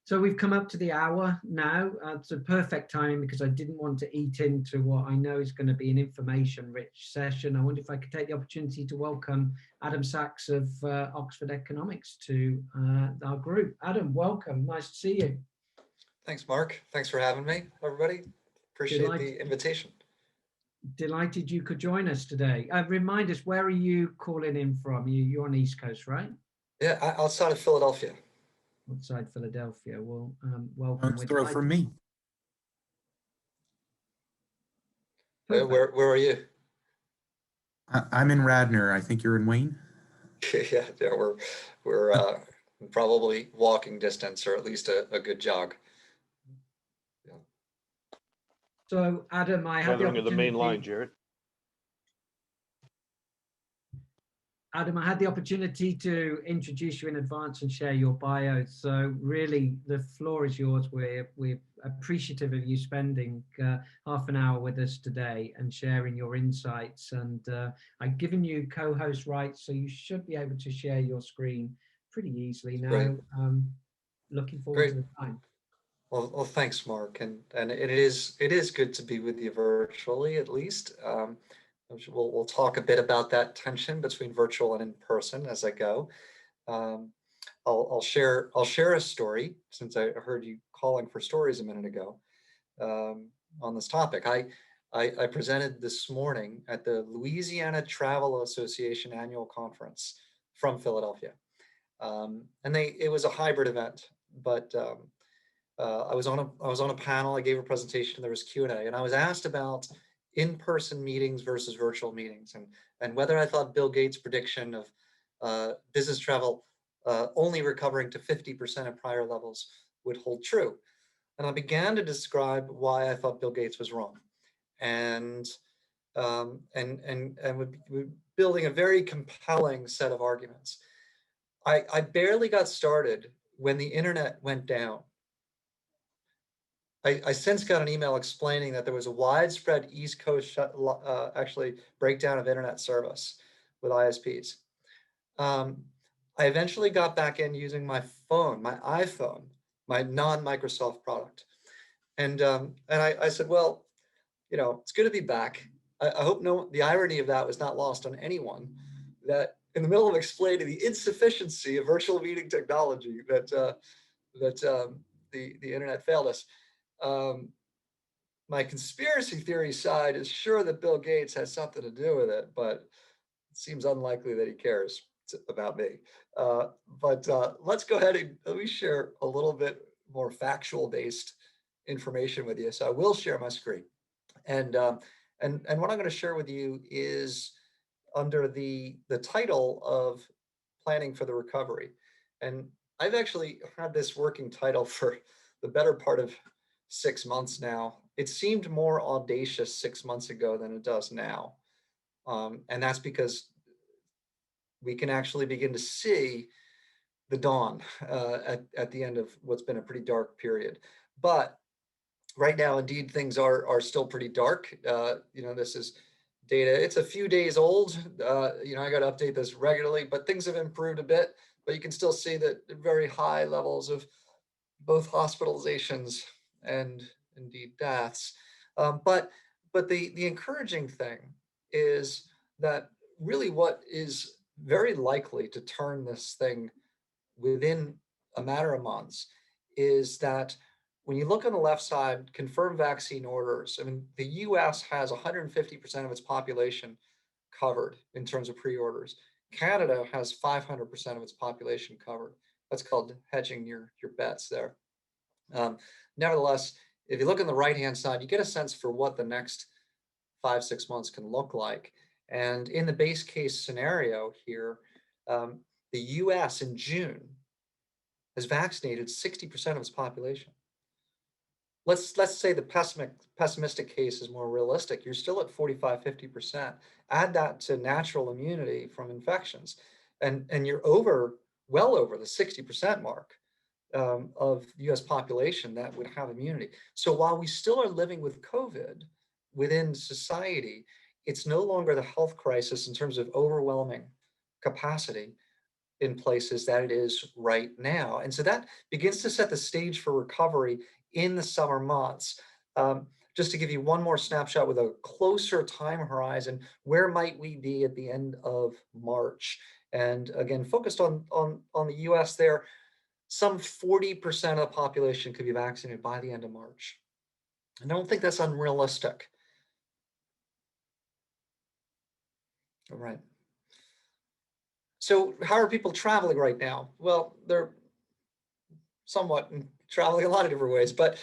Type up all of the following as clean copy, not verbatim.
So we've come up to the hour now. It's a perfect time because I didn't want to eat into what I know is going to be an information-rich session. I wonder if I could take the opportunity to welcome Adam Sachs of Oxford Economics to our group. Adam, welcome. Nice to see you. Thanks, Mark. Thanks for having me, everybody. Appreciate the invitation. Delighted you could join us today. Remind us, where are you calling in from? You're on the East Coast, right? Yeah, outside of Philadelphia. Outside Philadelphia. Well, welcome. Throw from me. Where are you? I'm in Radnor. I think you're in Wayne. yeah, we're probably walking distance, or at least a good jog. Yeah. So, Adam, I had the opportunity. The main line, Jared. Adam, I had the opportunity to introduce you in advance and share your bio. So really, the floor is yours. We're appreciative of you spending half an hour with us today and sharing your insights. And I've given you co-host rights, so you should be able to share your screen pretty easily now. Looking forward to the time. Well, thanks, Mark. And it is good to be with you virtually, at least. We'll talk a bit about that tension between virtual and in person as I go. I'll share a story, since I heard you calling for stories a minute ago on this topic. I presented this morning at the Louisiana Travel Association annual conference from Philadelphia, and it was a hybrid event, but I was on a panel. I gave a presentation. There was Q&A, and I was asked about in-person meetings versus virtual meetings, and whether I thought Bill Gates' prediction of business travel only recovering to 50% of prior levels would hold true. And I began to describe why I thought Bill Gates was wrong, and we're building a very compelling set of arguments. I barely got started when the internet went down. I since got an email explaining that there was a widespread East Coast breakdown of internet service with ISPs. I eventually got back in using my phone, my iPhone, my non-Microsoft product. And I said, well, it's good to be back. I hope the irony of that was not lost on anyone, that in the middle of explaining the insufficiency of virtual meeting technology that the internet failed us. My conspiracy theory side is sure that Bill Gates has something to do with it, but it seems unlikely that he cares about me. But let's go ahead and let me share a little bit more factual-based information with you. So I will share my screen, and what I'm going to share with you is under the title of Planning for the Recovery. And I've actually had this working title for the better part of 6 months now. It seemed more audacious 6 months ago than it does now. And that's because we can actually begin to see the dawn at the end of what's been a pretty dark period. But right now, indeed, things are still pretty dark. This is data. It's a few days old. I got to update this regularly, but things have improved a bit. But you can still see that very high levels of both hospitalizations and indeed deaths. But the encouraging thing is that really what is very likely to turn this thing within a matter of months is that when you look on the left side, confirmed vaccine orders, I mean, the US has 150% of its population covered in terms of pre-orders. Canada has 500% of its population covered. That's called hedging your bets there. Nevertheless, if you look on the right-hand side, you get a sense for what the next 5-6 months can look like. And in the base case scenario here, the US in June has vaccinated 60% of its population. Let's say the pessimistic case is more realistic. You're still at 45-50%. Add that to natural immunity from infections, and you're well over the 60% mark of US population that would have immunity. So while we still are living with COVID within society, it's no longer the health crisis in terms of overwhelming capacity. in places that it is right now. And so that begins to set the stage for recovery in the summer months. Just to give you one more snapshot with a closer time horizon, where might we be at the end of March? And again, focused on the US there, some 40% of the population could be vaccinated by the end of March. I don't think that's unrealistic. All right. So how are people traveling right now? Well, they're somewhat traveling a lot of different ways, but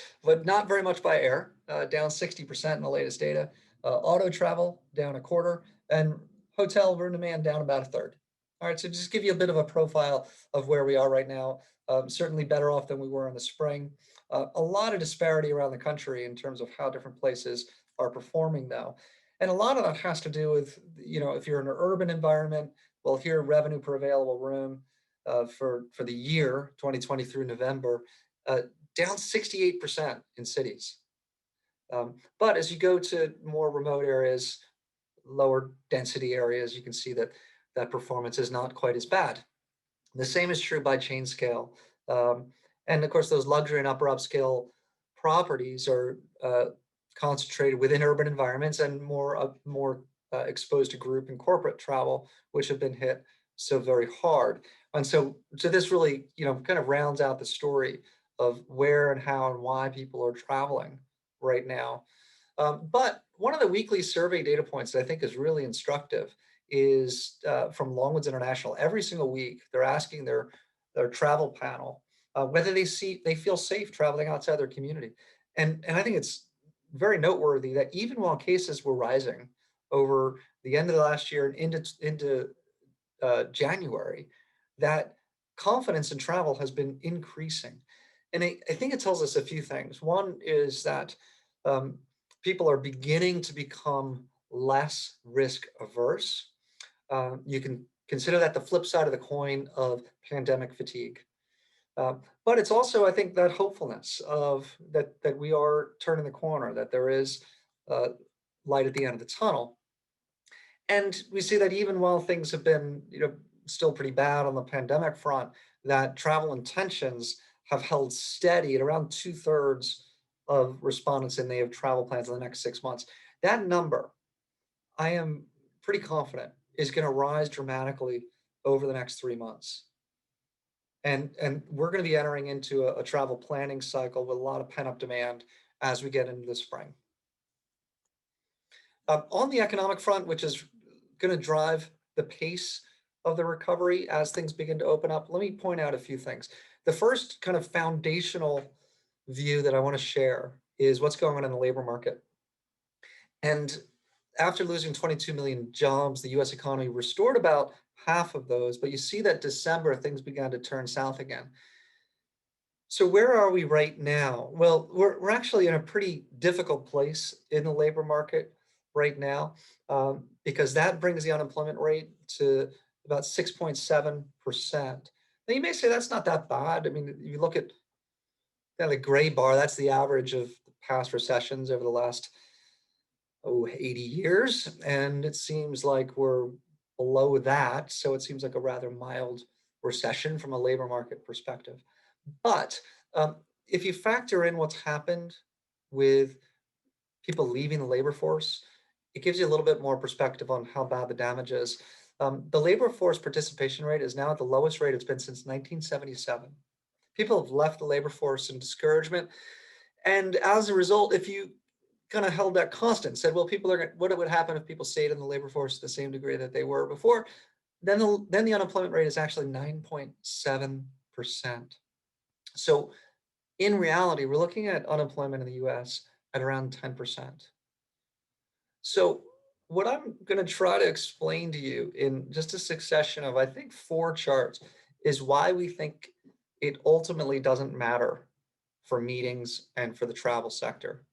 not very much by air, down 60% in the latest data. Auto travel down a quarter, and hotel room demand down about a third. All right, so just give you a bit of a profile of where we are right now. Certainly better off than we were in the spring. A lot of disparity around the country in terms of how different places are performing though. And a lot of that has to do with, if you're in an urban environment, well, here revenue per available room for the year 2020 through November, down 68% in cities. But as you go to more remote areas, lower density areas, you can see that performance is not quite as bad. The same is true by chain scale. And of course, those luxury and upper upscale properties are concentrated within urban environments and more exposed to group and corporate travel, which have been hit so very hard. And so this really, kind of rounds out the story of where and how and why people are traveling right now. But one of the weekly survey data points that I think is really instructive is from Longwoods International. Every single week, they're asking their travel panel whether they feel safe traveling outside their community. And I think it's very noteworthy that even while cases were rising over the end of the last year and into January, that confidence in travel has been increasing. And I think it tells us a few things. One is that people are beginning to become less risk averse. You can consider that the flip side of the coin of pandemic fatigue. But it's also, I think, that hopefulness of that we are turning the corner, that there is light at the end of the tunnel. And we see that even while things have been, still pretty bad on the pandemic front, that travel intentions have held steady at around 2/3 of respondents, and they have travel plans in the next 6 months. That number, I am pretty confident, is going to rise dramatically over the next 3 months. And we're going to be entering into a travel planning cycle with a lot of pent-up demand as we get into the spring. On the economic front, which is going to drive the pace of the recovery as things begin to open up, let me point out a few things. The first kind of foundational view that I want to share is what's going on in the labor market. And after losing 22 million jobs, the US economy restored about half of those, but you see that December things began to turn south again. So where are we right now? Well, we're actually in a pretty difficult place in the labor market right now, because that brings the unemployment rate to about 6.7%. Now you may say that's not that bad. I mean, you look at the gray bar, that's the average of past recessions over the last 80 years. And it seems like we're below that. So it seems like a rather mild recession from a labor market perspective. But if you factor in what's happened with people leaving the labor force, it gives you a little bit more perspective on how bad the damage is. The labor force participation rate is now at the lowest rate it's been since 1977. People have left the labor force in discouragement. And as a result, if you kind of held that constant, said, well, what would happen if people stayed in the labor force to the same degree that they were before, then the unemployment rate is actually 9.7%. So in reality, we're looking at unemployment in the US at around 10%. So what I'm going to try to explain to you in just a succession of, I think, 4 charts is why we think it ultimately doesn't matter for meetings and for the travel sector.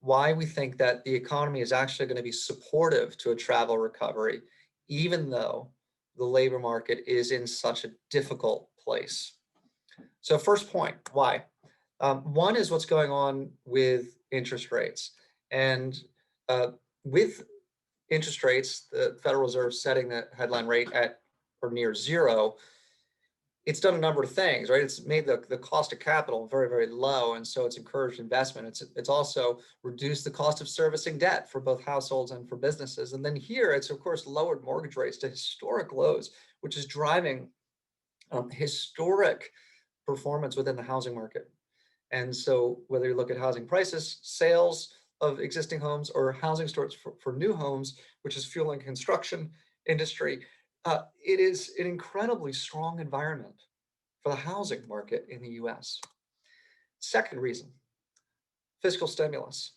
Why we think that the economy is actually going to be supportive to a travel recovery, even though the labor market is in such a difficult place. So first point, why? One is what's going on with interest rates. And with interest rates, the Federal Reserve setting the headline rate at or near zero, it's done a number of things, right? It's made the cost of capital very, very low, and so it's encouraged investment. It's also reduced the cost of servicing debt for both households and for businesses. And then here, it's of course lowered mortgage rates to historic lows, which is driving historic performance within the housing market. And so whether you look at housing prices, sales of existing homes, or housing starts for new homes, which is fueling construction industry, it is an incredibly strong environment for the housing market in the US. Second reason, fiscal stimulus.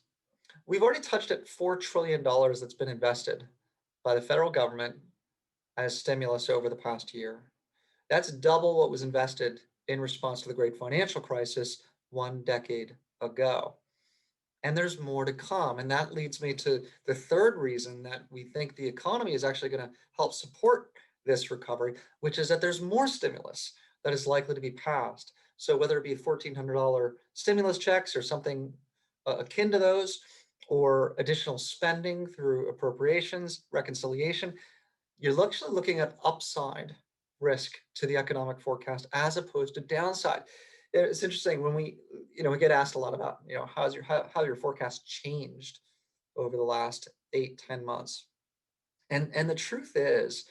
We've already touched at $4 trillion that's been invested by the federal government as stimulus over the past year. That's double what was invested in response to the great financial crisis 1 decade ago. And there's more to come. And that leads me to the third reason that we think the economy is actually going to help support this recovery, which is that there's more stimulus that is likely to be passed. So whether it be $1,400 stimulus checks or something akin to those, or additional spending through appropriations, reconciliation, you're actually looking at upside risk to the economic forecast as opposed to downside. It's interesting when we get asked a lot about, how your forecast changed over the last 8-10 months. And the truth is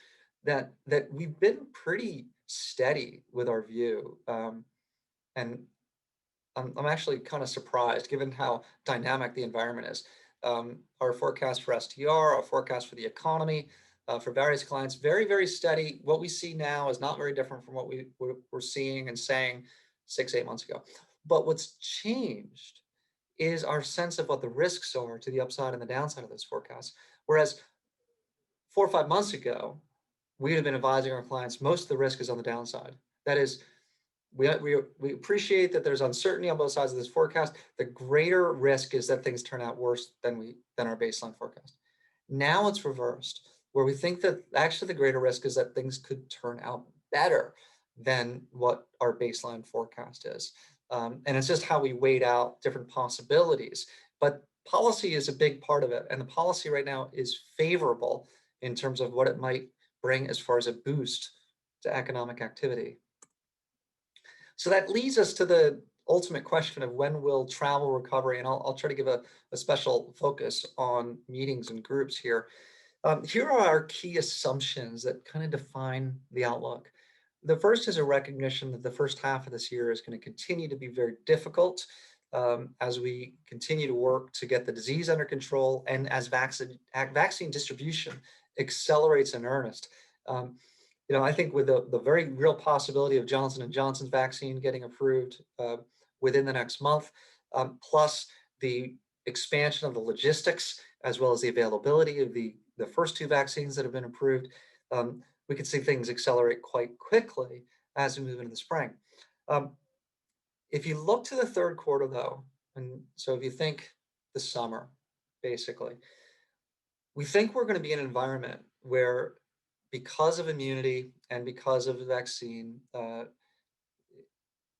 that we've been pretty steady with our view. And I'm actually kind of surprised given how dynamic the environment is. Our forecast for STR, our forecast for the economy, for various clients, very, very steady. What we see now is not very different from what we were seeing and saying 6-8 months ago. But what's changed is our sense of what the risks are to the upside and the downside of those forecasts. Whereas 4 or 5 months ago, we have been advising our clients most of the risk is on the downside. That is, we appreciate that there's uncertainty on both sides of this forecast. The greater risk is that things turn out worse than our baseline forecast. Now it's reversed, where we think that actually the greater risk is that things could turn out better than what our baseline forecast is. And it's just how we weighed out different possibilities. But policy is a big part of it. And the policy right now is favorable in terms of what it might bring as far as a boost to economic activity. So that leads us to the ultimate question of when will travel recovery, and I'll try to give a special focus on meetings and groups here. Here are our key assumptions that kind of define the outlook. The first is a recognition that the first half of this year is going to continue to be very difficult as we continue to work to get the disease under control and as vaccine distribution accelerates in earnest. I think with the very real possibility of Johnson & Johnson's vaccine getting approved within the next month, plus the expansion of the logistics, as well as the availability of the first 2 vaccines that have been approved, we could see things accelerate quite quickly as we move into the spring. If you look to the third quarter, though, and so if you think the summer, basically, we think we're going to be in an environment where, because of immunity and because of the vaccine,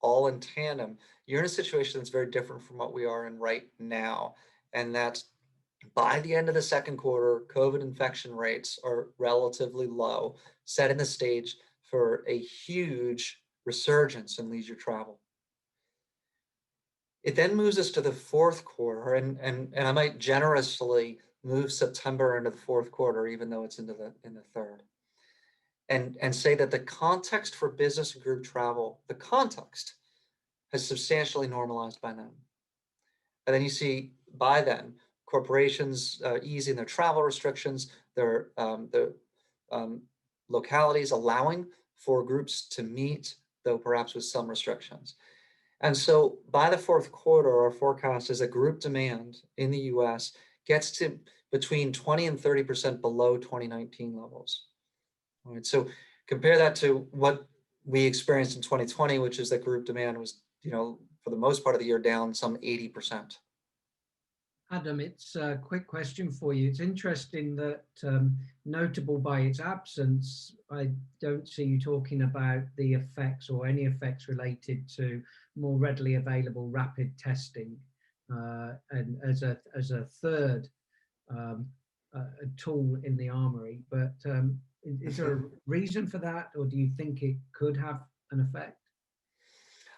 all in tandem, you're in a situation that's very different from what we are in right now. And that by the end of the second quarter, COVID infection rates are relatively low, setting the stage for a huge resurgence in leisure travel. It then moves us to the fourth quarter, and I might generously move September into the fourth quarter, even though it's in the third. And say that the context for business and group travel, the context has substantially normalized by then. And then you see by then, corporations easing their travel restrictions, their localities allowing for groups to meet, though perhaps with some restrictions. And so by the fourth quarter, our forecast is that group demand in the US gets to between 20 and 30% below 2019 levels. All right, so compare that to what we experienced in 2020, which is that group demand was, for the most part of the year, down some 80%. Adam, it's a quick question for you. It's interesting that, notable by its absence, I don't see you talking about the effects or any effects related to more readily available rapid testing and as a third a tool in the armory. But Is there a reason for that, or do you think it could have an effect?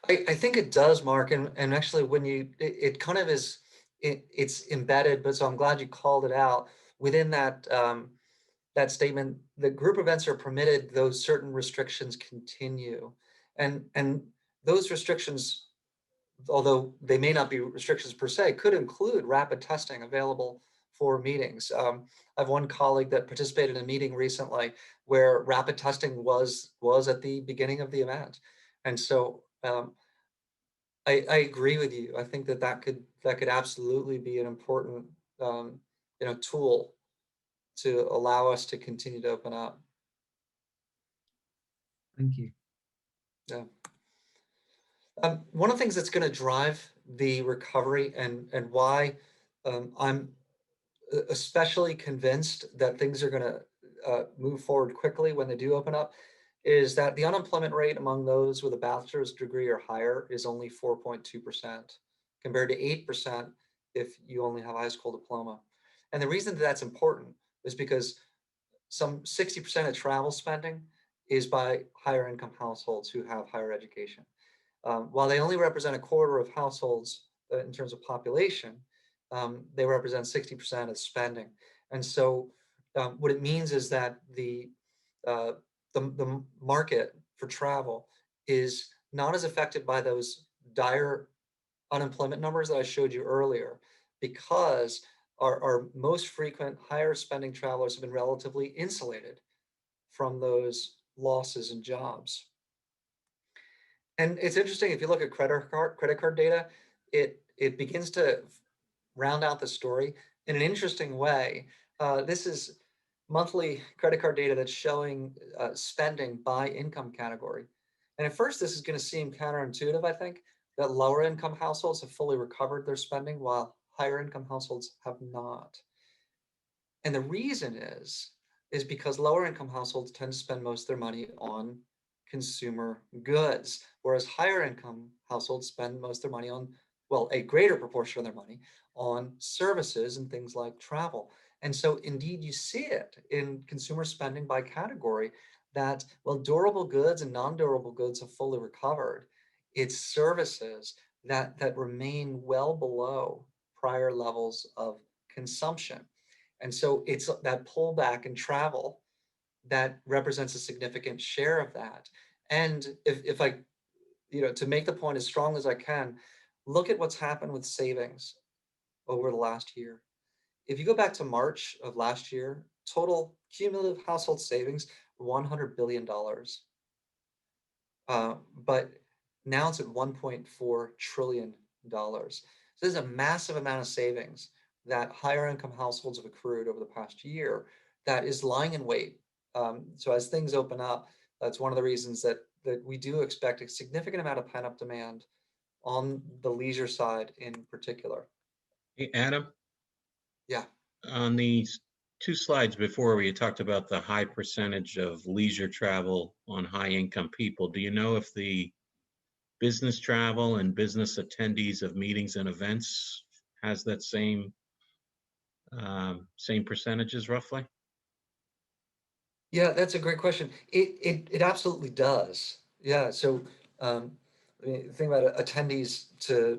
I think it does, Mark, and actually when it kind of is, it's embedded, but so I'm glad you called it out within that that statement. The group events are permitted, those certain restrictions continue, and those restrictions, although they may not be restrictions per se, could include rapid testing available for meetings. I have one colleague that participated in a meeting recently where rapid testing was at the beginning of the event, and so I agree with you. I think that could absolutely be an important tool to allow us to continue to open up. Thank you. Yeah. One of the things that's going to drive the recovery and why I'm especially convinced that things are going to move forward quickly when they do open up is that the unemployment rate among those with a bachelor's degree or higher is only 4.2% compared to 8% if you only have a high school diploma. And the reason that that's important is because some 60% of travel spending is by higher income households who have higher education. While they only represent a quarter of households in terms of population, they represent 60% of spending. And so what it means is that the market for travel is not as affected by those dire unemployment numbers that I showed you earlier, because our most frequent higher spending travelers have been relatively insulated from those losses in jobs. And it's interesting, if you look at credit card data, it begins to round out the story in an interesting way. This is monthly credit card data that's showing spending by income category. And at first, this is going to seem counterintuitive, I think, that lower income households have fully recovered their spending while higher income households have not. And the reason is because lower income households tend to spend most of their money on consumer goods, whereas higher income households spend most of their money on, well, a greater proportion of their money on services and things like travel. And so indeed you see it in consumer spending by category that while durable goods and non-durable goods have fully recovered, it's services that remain well below prior levels of consumption. And so it's that pullback in travel that represents a significant share of that. And if I, to make the point as strong as I can, look at what's happened with savings over the last year. If you go back to March of last year, total cumulative household savings, $100 billion. But now it's at $1.4 trillion. So this is a massive amount of savings that higher income households have accrued over the past year that is lying in wait. So as things open up, that's one of the reasons that we do expect a significant amount of pent-up demand on the leisure side in particular. Hey, Adam, Yeah. on these two slides before where you talked about the high percentage of leisure travel on high income people, do you know if the business travel and business attendees of meetings and events has that same percentages roughly? Yeah, that's a great question. It absolutely does. Yeah. So think about attendees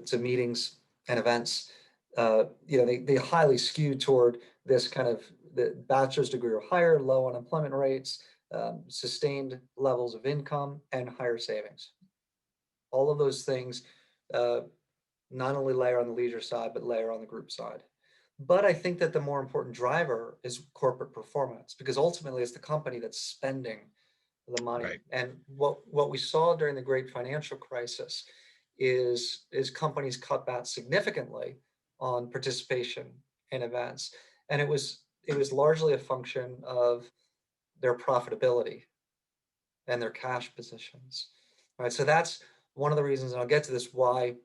to meetings and events. They highly skew toward this kind of the bachelor's degree or higher, low unemployment rates, sustained levels of income, and higher savings. All of those things not only layer on the leisure side, but layer on the group side. But I think that the more important driver is corporate performance, because ultimately it's the company that's spending the money. Right. And what we saw during the great financial crisis is companies cut back significantly on participation in events. And it was largely a function of their profitability and their cash positions. Right. So that's one of the reasons, and I'll get to this, why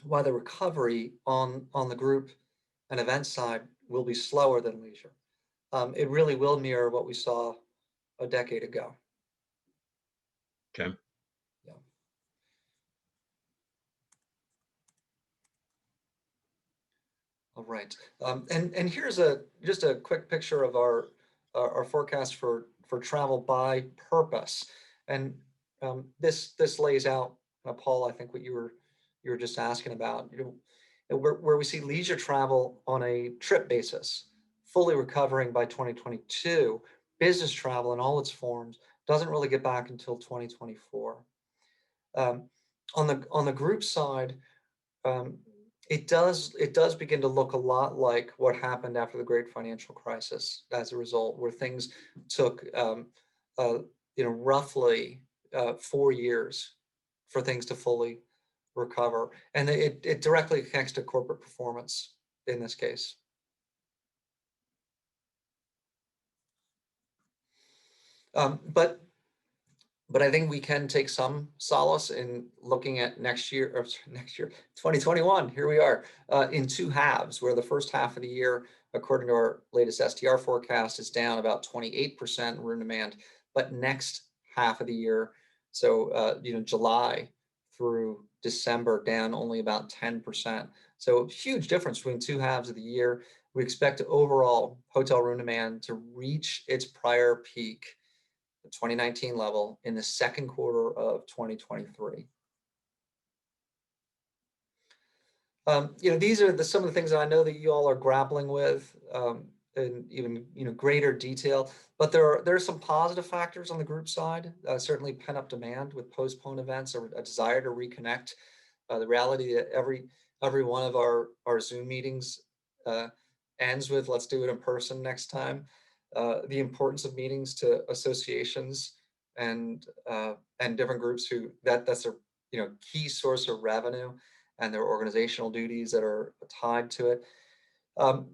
the recovery on the group and event side will be slower than leisure. It really will mirror what we saw a decade ago. Okay. Yeah. All right. And here's just a quick picture of our forecast for for travel by purpose. And this lays out, Paul, I think what you were just asking about, where we see leisure travel on a trip basis fully recovering by 2022. Business travel in all its forms doesn't really get back until 2024. On the group side, it does begin to look a lot like what happened after the Great Financial Crisis as a result, where things took roughly 4 years for things to fully recover, and it directly connects to corporate performance in this case. But I think we can take some solace in looking at next year, 2021. Here we are in two halves, where the first half of the year, according to our latest STR forecast, is down about 28% in room demand. But next half of the year, so July through December, down only about 10%. So huge difference between two halves of the year. We expect overall hotel room demand to reach its prior peak, the 2019 level, in the second quarter of 2023. These are some of the things that I know that you all are grappling with in even greater detail. But there are some positive factors on the group side. Certainly pent-up demand with postponed events, or a desire to reconnect. The reality that every one of our Zoom meetings ends with, let's do it in person next time. The importance of meetings to associations and different groups that's a key source of revenue, and their organizational duties that are tied to it.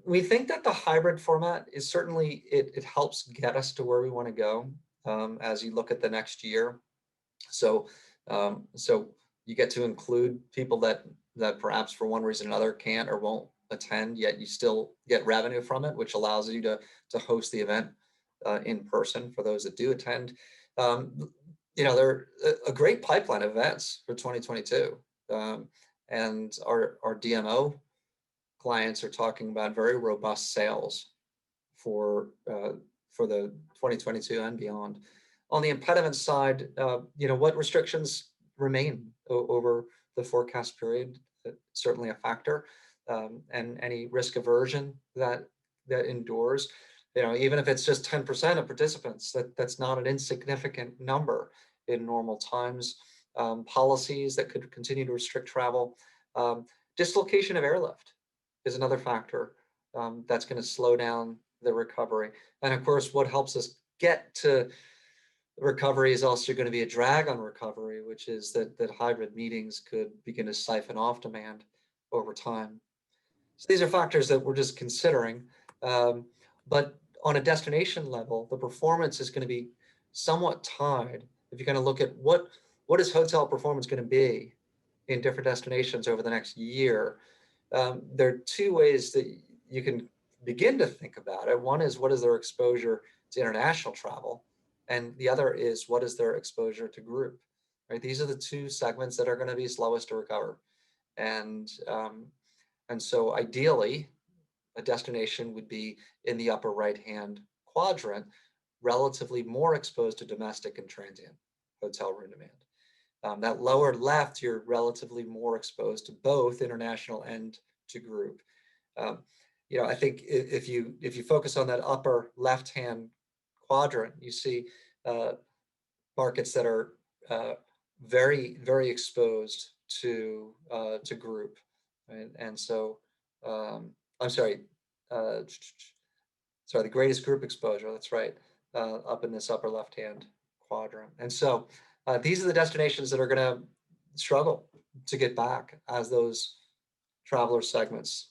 We think that the hybrid format is certainly, it helps get us to where we want to go as you look at the next year. So you get to include people that perhaps for one reason or another can't or won't attend, yet you still get revenue from it, which allows you to host the event in person for those that do attend. There are a great pipeline of events for 2022. And our DMO clients are talking about very robust sales for the 2022 and beyond. On the impediment side, what restrictions remain over the forecast period? Certainly a factor, and any risk aversion that endures. Even if it's just 10% of participants, that's not an insignificant number in normal times. Policies that could continue to restrict travel. Dislocation of airlift is another factor that's going to slow down the recovery. And of course, what helps us get to recovery is also going to be a drag on recovery, which is that hybrid meetings could begin to siphon off demand over time. So these are factors that we're just considering. But on a destination level, the performance is going to be somewhat tied. If you kind of look at what is hotel performance going to be in different destinations over the next year, there are two ways that you can begin to think about it. One is, what is their exposure to international travel? And the other is, what is their exposure to group? Right? These are the two segments that are going to be slowest to recover. And so ideally, a destination would be in the upper right-hand quadrant, relatively more exposed to domestic and transient hotel room demand. That lower left, you're relatively more exposed to both international and to group. I think if you focus on that upper left-hand quadrant, you see markets that are very, very exposed to group, right? And so I'm sorry, the greatest group exposure. That's right, up in this upper left-hand quadrant. And so these are the destinations that are going to struggle to get back as those traveler segments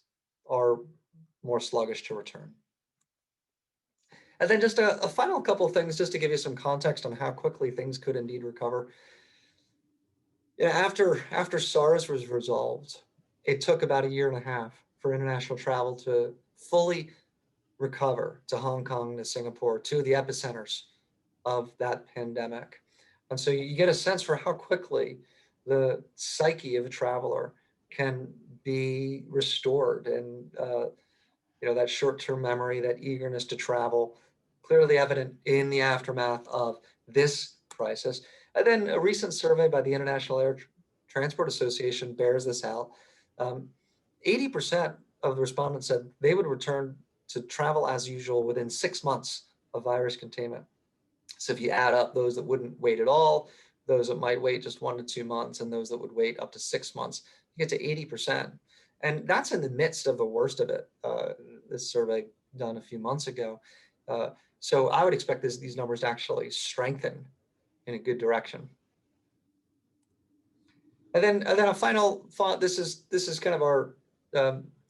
are more sluggish to return. And then just a final couple of things, just to give you some context on how quickly things could indeed recover. After SARS was resolved, it took about 1.5 years for international travel to fully recover to Hong Kong, to Singapore, two of the epicenters of that pandemic. And so you get a sense for how quickly the psyche of a traveler can be restored, and that short-term memory, that eagerness to travel, clearly evident in the aftermath of this crisis. And then a recent survey by the International Air Transport Association bears this out. 80% of the respondents said they would return to travel as usual within 6 months of virus containment. So if you add up those that wouldn't wait at all, those that might wait just 1 to 2 months, and those that would wait up to 6 months, you get to 80%. And that's in the midst of the worst of it. This survey done a few months ago. So I would expect these numbers to actually strengthen in a good direction. And then a final thought. This is kind of our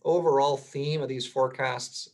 overall theme of these forecasts,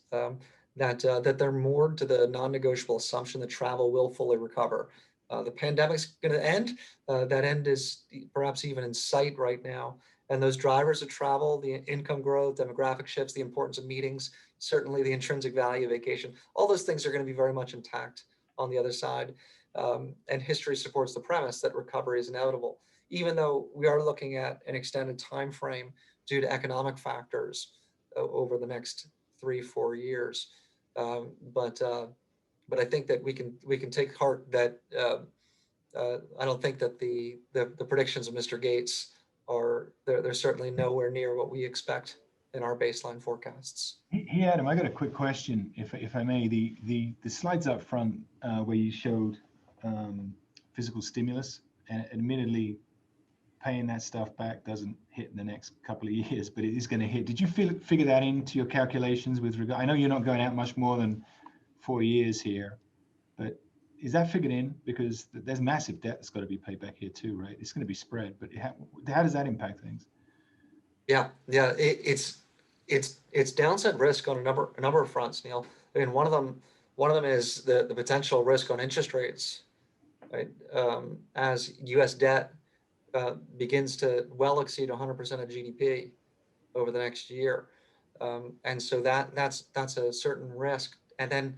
that they're moored to the non-negotiable assumption that travel will fully recover. The pandemic's going to end. That end is perhaps even in sight right now. And those drivers of travel, the income growth, demographic shifts, the importance of meetings, certainly the intrinsic value of vacation, all those things are going to be very much intact on the other side. And history supports the premise that recovery is inevitable, even though we are looking at an extended time frame due to economic factors over the next 3-4 years. But I think that we can take heart that I don't think that the predictions of Mr. Gates they're certainly nowhere near what we expect in our baseline forecasts. Hey, Adam, I got a quick question, if I may. The slides up front where you showed physical stimulus, and admittedly, paying that stuff back doesn't hit in the next couple of years, but it is going to hit. Did you figure that into your calculations with regard? I know you're not going out much more than 4 years here, but is that figured in? Because there's massive debt that's got to be paid back here too, right? It's going to be spread, but how does that impact things? Yeah, it's downside risk on a number of fronts, Neil. I mean, one of them is the potential risk on interest rates, right? As U.S. debt begins to well exceed 100% of GDP over the next year, and so that's a certain risk. And then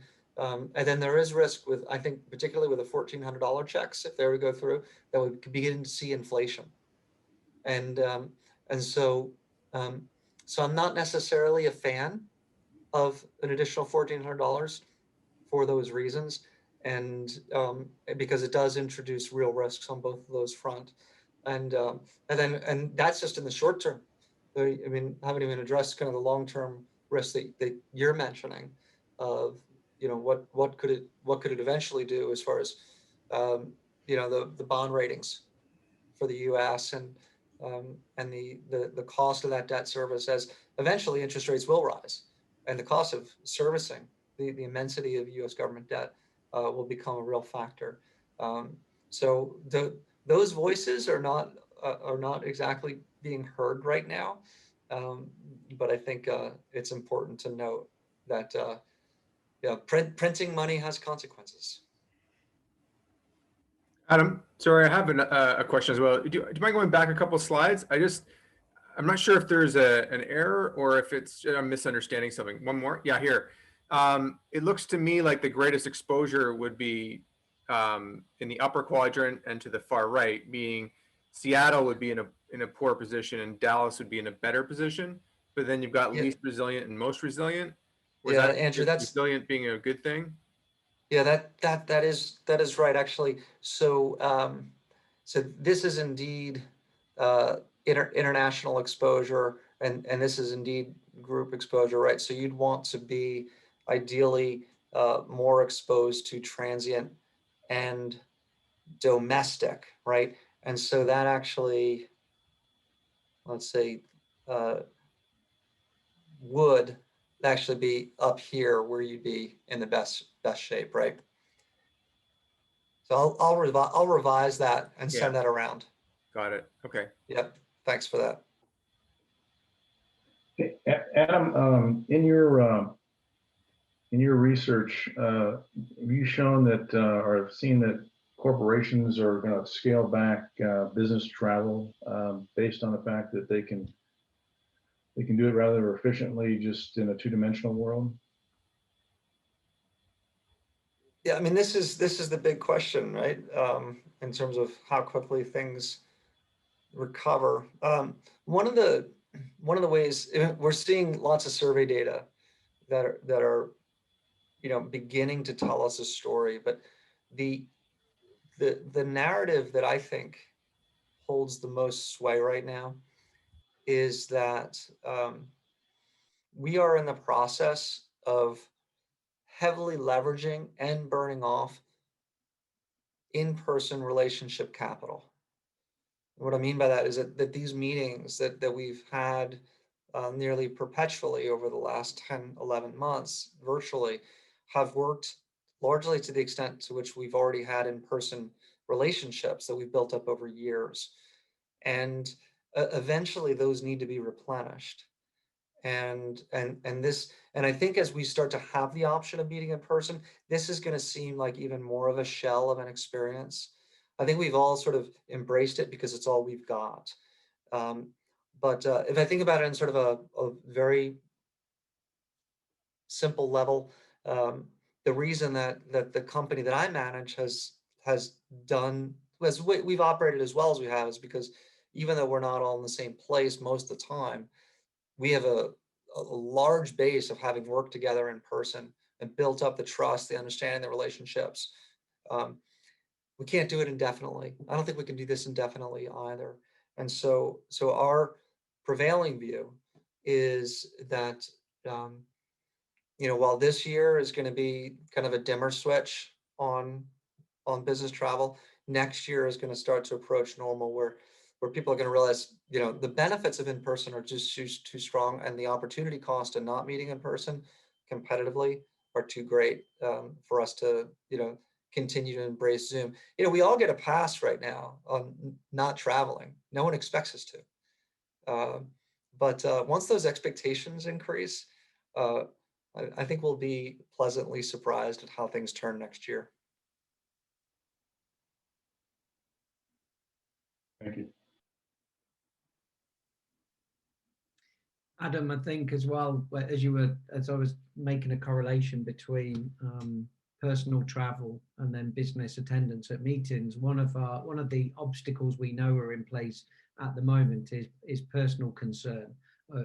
there is risk with, I think, particularly with the $1,400 checks, if they were to go through, that we could begin to see inflation, and so I'm not necessarily a fan of an additional $1,400 for those reasons, and because it does introduce real risks on both of those fronts. And that's just in the short term. I mean, I haven't even addressed kind of the long-term risks that you're mentioning of, what could it eventually do as far as the bond ratings for the U.S. and the cost of that debt service, as eventually interest rates will rise, and the cost of servicing the immensity of U.S. government debt will become a real factor. So those voices are not exactly being heard right now, but I think it's important to note that printing money has consequences. Adam, sorry, I have a question as well. Do you mind going back a couple of slides? I'm not sure if there's an error or if I'm misunderstanding something. One more. Yeah, here. It looks to me like the greatest exposure would be in the upper quadrant and to the far right, meaning Seattle would be in a poor position and Dallas would be in a better position. But then you've got least resilient and most resilient. Andrew, that's resilient being a good thing. Yeah, that is right, actually. So this is indeed international exposure, and this is indeed group exposure, right? So you'd want to be ideally more exposed to transient and domestic, right? And so that actually, let's say, would actually be up here where you'd be in the best shape, right? So I'll revise that and send that around. Got it. Okay. Yep. Thanks for that. Okay. Adam, in your research, have you shown that or seen that corporations are going to scale back business travel based on the fact that they can do it rather efficiently just in a two-dimensional world? Yeah, I mean, this is the big question, right? In terms of how quickly things recover. One of the ways we're seeing lots of survey data that are beginning to tell us a story. But the narrative that I think holds the most sway right now is that we are in the process of heavily leveraging and burning off in-person relationship capital. What I mean by that is that these meetings that we've had nearly perpetually over the last 10, 11 months virtually have worked largely to the extent to which we've already had in-person relationships that we've built up over years. And eventually those need to be replenished. And I think as we start to have the option of meeting in person, this is going to seem like even more of a shell of an experience. I think we've all sort of embraced it because it's all we've got. But if I think about it in sort of a very simple level, the reason that the company that I manage has done, as we've operated as well as we have, is because even though we're not all in the same place most of the time, we have a large base of having worked together in person and built up the trust, the understanding, the relationships. We can't do it indefinitely. I don't think we can do this indefinitely either. And so our prevailing view is that, while this year is going to be kind of a dimmer switch on business travel, next year is going to start to approach normal, where people are going to realize, the benefits of in-person are just too strong, and the opportunity cost of not meeting in person competitively are too great for us to, continue to embrace Zoom. We all get a pass right now on not traveling. No one expects us to. But once those expectations increase, I think we'll be pleasantly surprised at how things turn next year. Thank you. Adam, I think as well, as I was making a correlation between personal travel and then business attendance at meetings, one of the obstacles we know are in place at the moment is personal concern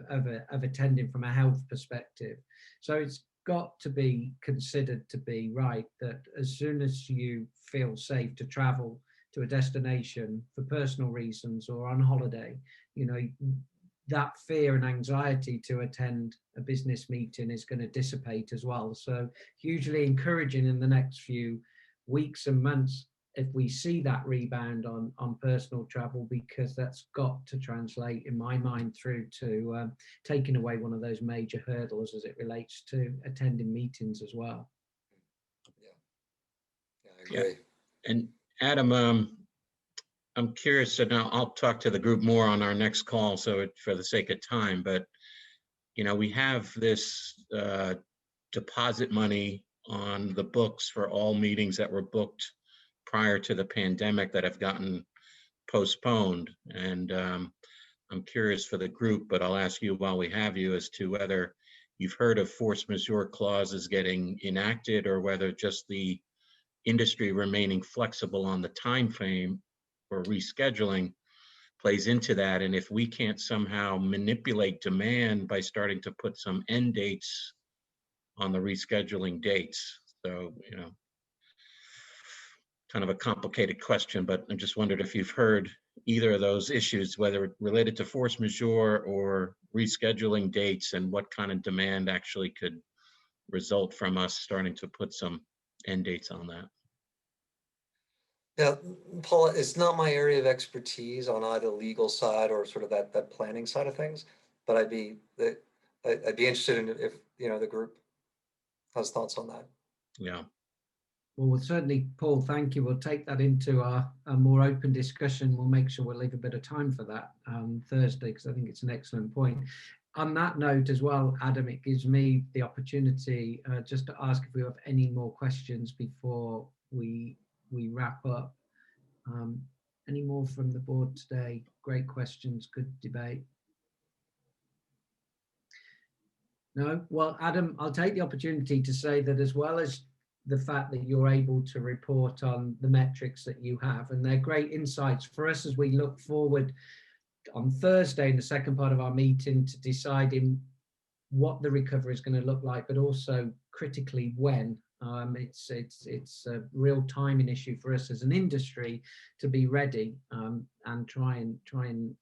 of attending from a health perspective. So it's got to be considered to be right that as soon as you feel safe to travel to a destination for personal reasons or on holiday, that fear and anxiety to attend a business meeting is going to dissipate as well. So hugely encouraging in the next few weeks and months if we see that rebound on personal travel, because that's got to translate, in my mind, through to taking away one of those major hurdles as it relates to attending meetings as well. Yeah, I agree. Yeah. And Adam, I'm curious, and I'll talk to the group more on our next call, for the sake of time, but we have this deposit money on the books for all meetings that were booked prior to the pandemic that have gotten postponed. And I'm curious for the group, but I'll ask you while we have you as to whether you've heard of force majeure clauses getting enacted, or whether just the industry remaining flexible on the time frame or rescheduling plays into that. And if we can't somehow manipulate demand by starting to put some end dates on the rescheduling dates. So, kind of a complicated question, but I just wondered if you've heard either of those issues, whether related to force majeure or rescheduling dates, and what kind of demand actually could result from us starting to put some end dates on that. Yeah, Paul, it's not my area of expertise on either legal side or sort of that planning side of things, but I'd be interested in if the group has thoughts on that. Yeah. Well, certainly, Paul, thank you. We'll take that into a more open discussion. We'll make sure we'll leave a bit of time for that Thursday, because I think it's an excellent point. On that note as well, Adam, it gives me the opportunity just to ask if we have any more questions before we wrap up. Any more from the board today? Great questions, good debate. No? Well, Adam, I'll take the opportunity to say that as well as the fact that you're able to report on the metrics that you have, and they're great insights for us as we look forward on Thursday in the second part of our meeting to deciding what the recovery is going to look like, but also critically when. It's a real timing issue for us as an industry to be ready, and try and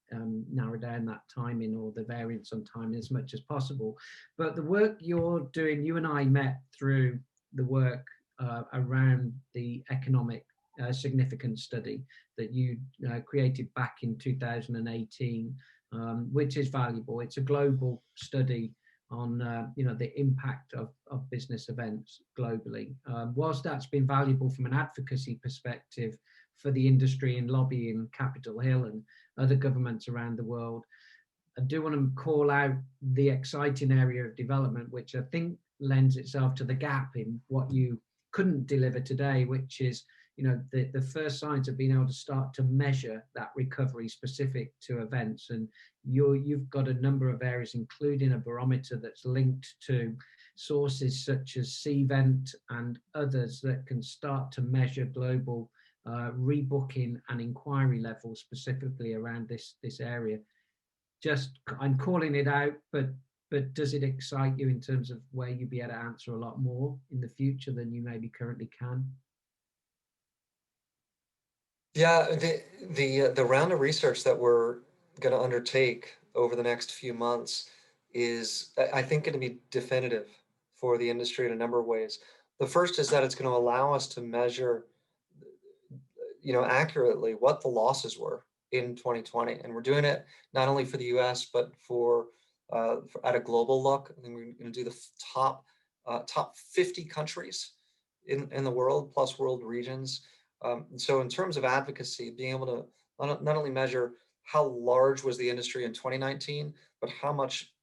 narrow down that timing or the variance on timing as much as possible. But the work you're doing, you and I met through the work around the economic significance study that you created back in 2018, which is valuable. It's a global study on the impact of business events globally. Whilst that's been valuable from an advocacy perspective for the industry and lobbying Capitol Hill and other governments around the world, I do want to call out the exciting area of development, which I think lends itself to the gap in what you couldn't deliver today, which is the first signs of being able to start to measure that recovery specific to events. And you've got a number of areas, including a barometer that's linked to sources such as Cvent and others that can start to measure global rebooking and inquiry levels specifically around this area. I'm calling it out, but does it excite you in terms of where you'll be able to answer a lot more in the future than you maybe currently can? Yeah, the round of research that we're going to undertake over the next few months is, I think, going to be definitive for the industry in a number of ways. The first is that it's going to allow us to measure, accurately what the losses were in 2020, and we're doing it not only for the U.S. but for at a global look. I think we're going to do the top 50 countries in the world plus world regions. So in terms of advocacy, being able to not only measure how large was the industry in 2019, but how much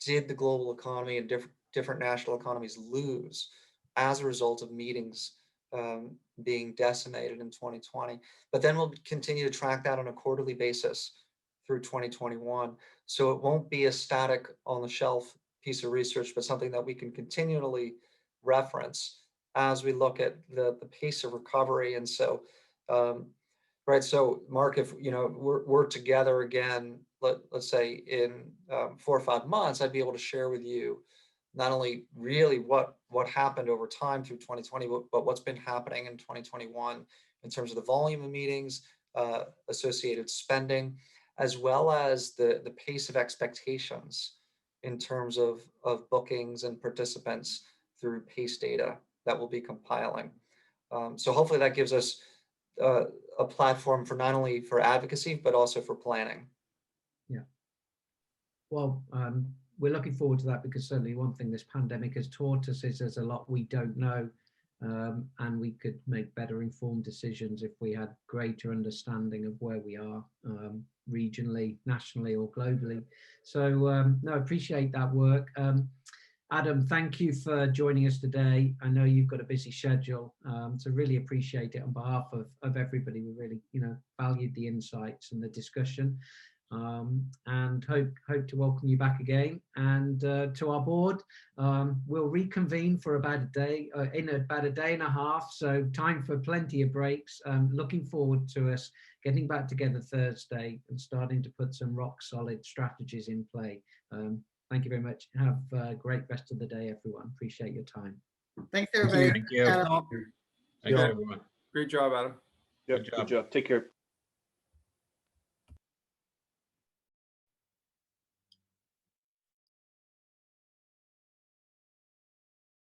did the global economy and different national economies lose as a result of meetings being decimated in 2020. But then we'll continue to track that on a quarterly basis through 2021. So it won't be a static on the shelf piece of research, but something that we can continually reference as we look at the pace of recovery. And so, right. So Mark, if, we're together again, let's say in 4 or 5 months, I'd be able to share with you not only really what happened over time through 2020, but what's been happening in 2021 in terms of the volume of meetings, associated spending, as well as the pace of expectations in terms of bookings and participants through PACE data that we'll be compiling. So hopefully that gives us a platform for not only for advocacy, but also for planning. Yeah. Well, we're looking forward to that, because certainly one thing this pandemic has taught us is there's a lot we don't know, and we could make better informed decisions if we had greater understanding of where we are regionally, nationally, or globally. So no, appreciate that work. Adam, thank you for joining us today. I know you've got a busy schedule, so really appreciate it on behalf of everybody. We really, valued the insights and the discussion, and hope to welcome you back again. And to our board, we'll reconvene for about a day, in about a day and a half. So time for plenty of breaks. Looking forward to us getting back together Thursday and starting to put some rock solid strategies in play. Thank you very much. Have a great rest of the day, everyone. Appreciate your time. Thanks, everybody. Thank you. Adam. Thanks, everyone. Great job, Adam. Yep, good job. Take care.